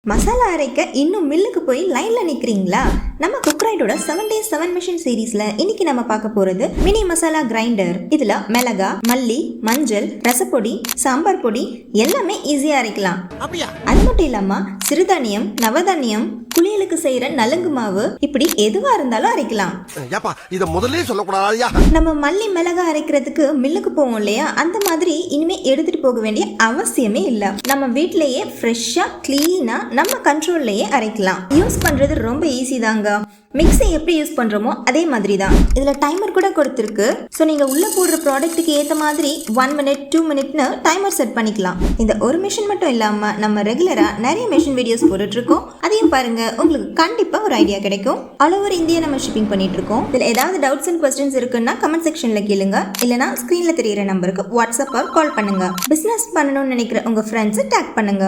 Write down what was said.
மசாலா அரைக்க இன்னும் மில்லுக்கு போய் லைன்ல நிக்கிறீங்களா? நம்ம குக்ரைட்டோட 7 days 7 மிஷின் சீரீஸ்ல இன்னைக்கு நம்ம பார்க்க போறது மினி மசாலா கிரைண்டர். இதுல மிளகா, மல்லி, மஞ்சள், ரசப்பொடி, சாம்பார் பொடி எல்லாமே ஈஸியா அரைக்கலாம். அது மட்டும் இல்லாம சிறுதானியம், நவதானியம், குளியலுக்கு செய்யற நலுங்கு மாவு இப்படி எதுவா இருந்தாலும் அரைக்கலாம். நம்ம மல்லி மிளகா அரைக்கிறதுக்கு மில்லுக்கு போவோம் இல்லையா, அந்த மாதிரி இனிமே எடுத்துட்டு போக வேண்டிய அவசியமே இல்ல. நம்ம வீட்லயே ஃப்ரெஷ்ஷா கிளீனா நம்ம கண்ட்ரோல்லையே அரைக்கலாம். யூஸ் பண்றது ரொம்ப ஈஸி தாங்க. மிக்ஸி எப்படி யூஸ் பண்றோமோ அதே மாதிரி தான். இதுல டைமர் கூட கொடுத்துருக்கு. ஸோ நீங்க உள்ள போடுற ப்ராடக்ட்டுக்கு ஏற்ற மாதிரி 1 minute 2 minute டைமர் செட் பண்ணிக்கலாம். இந்த ஒரு மிஷின் மட்டும் இல்லாம நம்ம ரெகுலரா நிறைய மிஷின் வீடியோஸ் போட்டுட்டு இருக்கோம். அதையும் பாருங்க, உங்களுக்கு கண்டிப்பா ஒரு ஐடியா கிடைக்கும். ஆல் ஓவர் இந்தியா நம்ம ஷிப்பிங் பண்ணிட்டு இருக்கோம். இதுல ஏதாவது டவுட்ஸ் அண்ட் क्वेश्चंस இருக்குன்னா கமெண்ட் செக்ஷன்ல கேளுங்க. இல்லனா ஸ்கிரீன்ல தெரியுற நம்பருக்கு வாட்ஸ்அப் ஆர் கால் பண்ணுங்க. பிசினஸ் பண்ணணும்னு நினைக்கிற உங்க ஃப்ரெண்ட்ஸ் டேக் பண்ணுங்க.